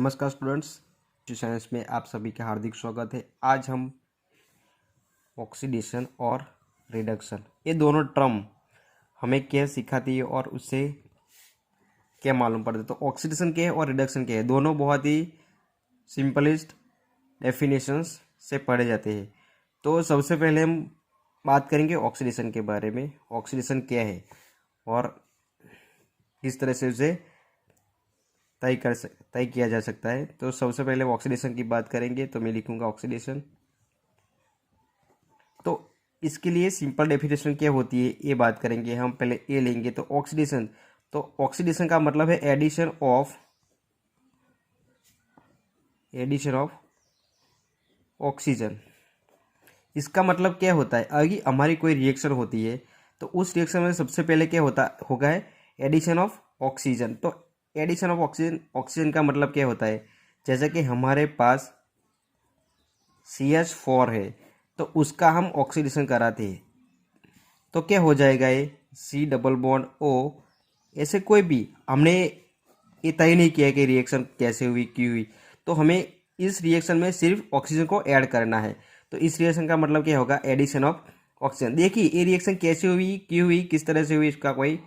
नमस्कार students, science में आप सभी का हार्दिक स्वागत है। आज हम ऑक्सीडेशन और रिडक्शन ये दोनों टर्म हमें क्या सिखाती है और उससे क्या मालूम पड़ता है। तो ऑक्सीडेशन क्या है और रिडक्शन क्या है, दोनों बहुत ही सिंपलेस्ट डेफिनेशंस से पढ़े जाते हैं। तो सबसे पहले हम बात करेंगे ऑक्सीडेशन के बारे में। ऑक्सीडेशन क्या है और किस तरह से उसे तय किया जा सकता है। तो सबसे पहले ऑक्सीडेशन की बात करेंगे तो मैं लिखूंगा ऑक्सीडेशन। तो इसके लिए सिंपल डेफिनेशन क्या होती है ये बात करेंगे। हम पहले ए लेंगे तो ऑक्सीडेशन का मतलब है एडिशन ऑफ ऑक्सीजन। इसका मतलब क्या होता है, अगर हमारी कोई रिएक्शन होती है तो उस रिएक्शन में सबसे पहले क्या होगा है एडिशन ऑफ ऑक्सीजन। तो एडिशन ऑफ ऑक्सीजन का मतलब क्या होता है, जैसे कि हमारे पास CH4 है तो उसका हम ऑक्सीडेशन कराते हैं तो क्या हो जाएगा, ये C+O। ऐसे कोई भी हमने ये तय नहीं किया कि रिएक्शन कैसे हुई क्यों हुई, तो हमें इस रिएक्शन में सिर्फ ऑक्सीजन को ऐड करना है। तो इस रिएक्शन का मतलब क्या होगा, एडिशन ऑफ ऑक्सीजन। देखिए ये रिएक्शन कैसे हुई क्यों हुई किस तरह से हुई इसका कोई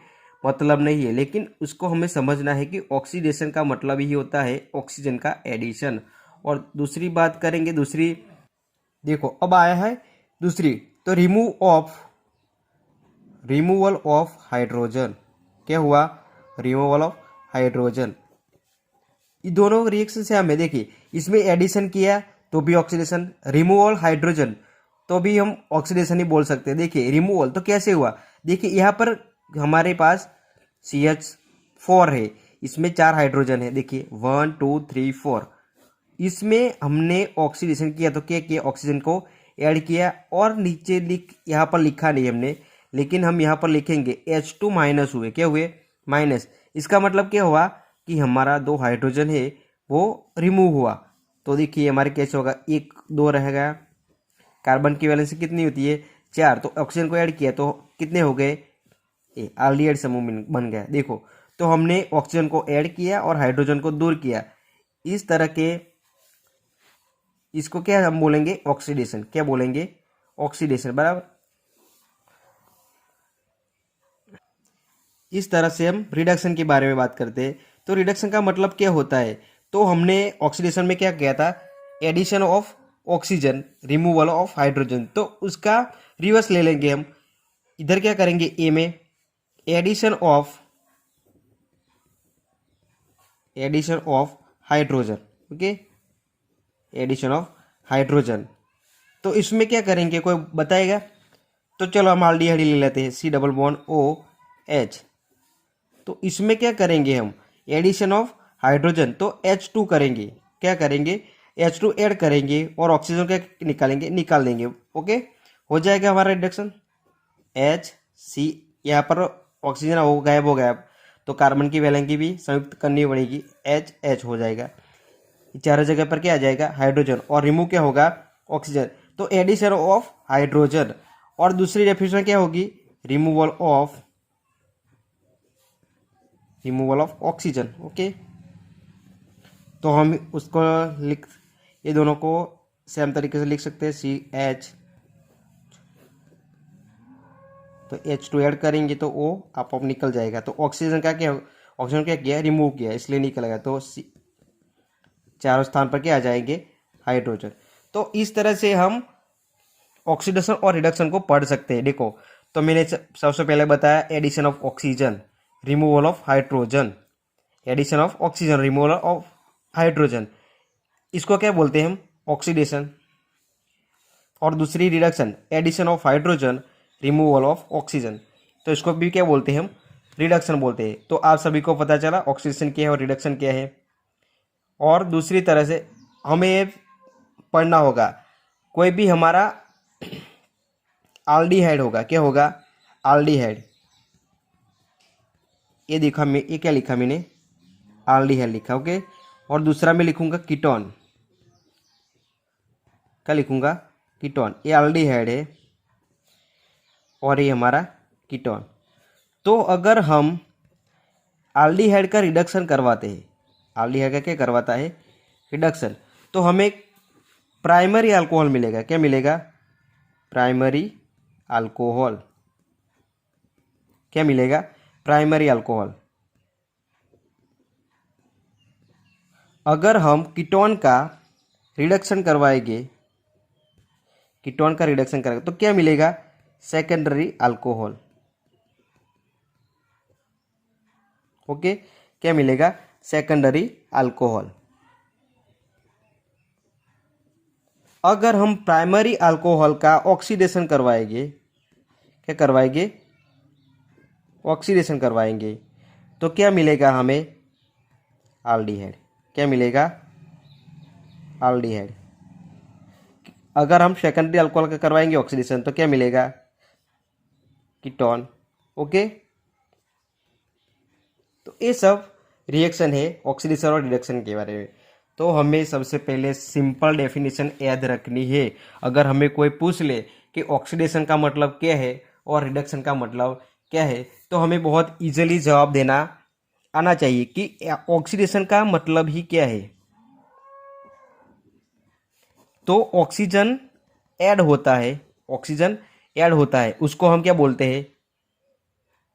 मतलब नहीं है, लेकिन उसको हमें समझना है कि ऑक्सीडेशन का मतलब ही होता है ऑक्सीजन का एडिशन। और दूसरी बात करेंगे, दूसरी देखो अब आया है दूसरी, तो रिमूवल ऑफ हाइड्रोजन। क्या हुआ, रिमूवल ऑफ हाइड्रोजन। ये दोनों रिएक्शन से हमें देखिए, इसमें एडिशन किया तो भी ऑक्सीडेशन, रिमूवल हाइड्रोजन तो भी हम ऑक्सीडेशन ही बोल सकते हैं। देखिए रिमूवल तो कैसे हुआ, देखिए यहाँ पर हमारे पास CH4 है, इसमें 4 हाइड्रोजन है। देखिए 1 2 3 4, इसमें हमने ऑक्सीडेशन किया तो क्या किया, ऑक्सीजन को ऐड किया। और नीचे यहाँ पर लिखा नहीं हमने, लेकिन हम यहाँ पर लिखेंगे H2 माइनस हुए, क्या हुए, माइनस। इसका मतलब क्या हुआ कि हमारा 2 हाइड्रोजन है वो रिमूव हुआ। तो देखिए हमारे कैसे होगा, 1 2 रह गया, कार्बन की वैलेंसी कितनी होती है 4, तो ऑक्सीजन को ऐड किया तो कितने हो गए, ऑल्डिहाइड समूह बन गया। देखो तो हमने ऑक्सीजन को ऐड किया और हाइड्रोजन को दूर किया, इस तरह के इसको क्या हम बोलेंगे, ऑक्सीडेशन। क्या बोलेंगे, ऑक्सीडेशन, बराबर। इस तरह से हम रिडक्शन के बारे में बात करते हैं। तो रिडक्शन का मतलब क्या होता है, तो हमने ऑक्सीडेशन में क्या किया था, addition of oxygen, removal of hydrogen. तो उसका रिवर्स ले लेंगे हम, इधर क्या करेंगे, ए में addition of hydrogen. Okay, addition of hydrogen. तो इसमें क्या करेंगे, कोई बताएगा? तो चलो हम एल्डिहाइड ले लेते हैं, C+OH। तो इसमें क्या करेंगे हम, एडिशन ऑफ हाइड्रोजन, तो H2 करेंगे। क्या करेंगे, H2 ऐड करेंगे और ऑक्सीजन क्या निकालेंगे, निकाल देंगे। ओके, हो जाएगा हमारा रिडक्शन। HC, यहाँ पर ऑक्सीजन गायब हो गया, तो कार्बन की वैलेंसी भी संयुक्त करनी पड़ेगी, H हो जाएगा। चारों जगह पर क्या आ जाएगा, हाइड्रोजन, और रिमूव क्या होगा, ऑक्सीजन। तो एडिशन ऑफ हाइड्रोजन। और दूसरी डेफिनेशन क्या होगी, रिमूवल ऑफ ऑक्सीजन। ओके, तो हम उसको ये दोनों को सेम तरीके से लिख सकते हैं, CH, तो H2 ऐड करेंगे तो O आप निकल जाएगा। तो ऑक्सीजन का क्या, ऑक्सीजन क्या किया, रिमूव किया, इसलिए निकल गया। तो चारों स्थान पर क्या आ जाएंगे, हाइड्रोजन। तो इस तरह से हम ऑक्सीडेशन और रिडक्शन को पढ़ सकते हैं। देखो तो मैंने सबसे पहले बताया addition of oxygen, removal of hydrogen, addition of oxygen, removal of hydrogen, इसको क्या बोलते हैं हम, ऑक्सीडेशन। और दूसरी reduction, addition of hydrogen, removal of oxygen, तो इसको भी क्या बोलते हैं हम, रिडक्शन बोलते हैं। तो आप सभी को पता चला ऑक्सीडेशन क्या है और रिडक्शन क्या है। और दूसरी तरह से हमें पढ़ना होगा, कोई भी हमारा एल्डिहाइड होगा, क्या होगा, एल्डिहाइड। ये क्या लिखा मैंने, एल्डिहाइड लिखा। ओके, और दूसरा मैं लिखूंगा कीटोन, क्या लिखूंगा, कीटोन। ये एल्डिहाइड है और ये हमारा कीटोन। तो अगर हम एल्डिहाइड का रिडक्शन करवाते हैं, एल्डिहाइड का क्या करवाता है, रिडक्शन, तो हमें प्राइमरी अल्कोहल मिलेगा। क्या मिलेगा? Primary alcohol. क्या मिलेगा? Primary alcohol. अगर हम कीटोन का रिडक्शन करवाएंगे, कीटोन का रिडक्शन करेंगे तो क्या मिलेगा? Secondary alcohol. ओके, क्या मिलेगा? Secondary alcohol. अगर हम प्राइमरी अल्कोहल का ऑक्सीडेशन करवाएंगे, क्या करवाएंगे? ऑक्सीडेशन करवाएंगे, तो क्या मिलेगा हमें? एल्डिहाइड। क्या मिलेगा? एल्डिहाइड। अगर हम सेकेंडरी अल्कोहल का करवाएंगे ऑक्सीडेशन तो क्या मिलेगा? कीटोन। ओके, तो ये सब रिएक्शन है ऑक्सीडेशन और रिडक्शन के बारे में। तो हमें सबसे पहले सिंपल डेफिनेशन याद रखनी है। अगर हमें कोई पूछ ले कि ऑक्सीडेशन का मतलब क्या है और रिडक्शन का मतलब क्या है, तो हमें बहुत इजीली जवाब देना आना चाहिए कि ऑक्सीडेशन का मतलब ही क्या है। तो ऑक्सीजन ऐड होता है, ऑक्सीजन ऐड होता है, उसको हम क्या बोलते हैं?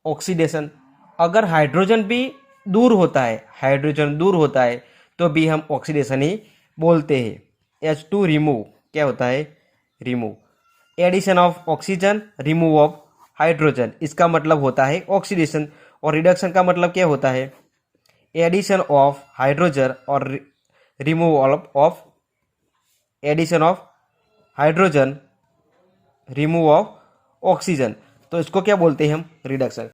ऑक्सीडेशन। अगर हाइड्रोजन भी दूर होता है, हाइड्रोजन दूर होता है तो भी हम ऑक्सीडेशन ही बोलते हैं। H2 रिमूव, क्या होता है? Remove. Addition of oxygen, remove of hydrogen, इसका मतलब होता है ऑक्सीडेशन। और रिडक्शन का मतलब क्या होता है? एडिशन ऑफ हाइड्रोजन और removal of, addition of hydrogen, remove of oxygen, तो इसको क्या बोलते हैं हम? रिडक्शन।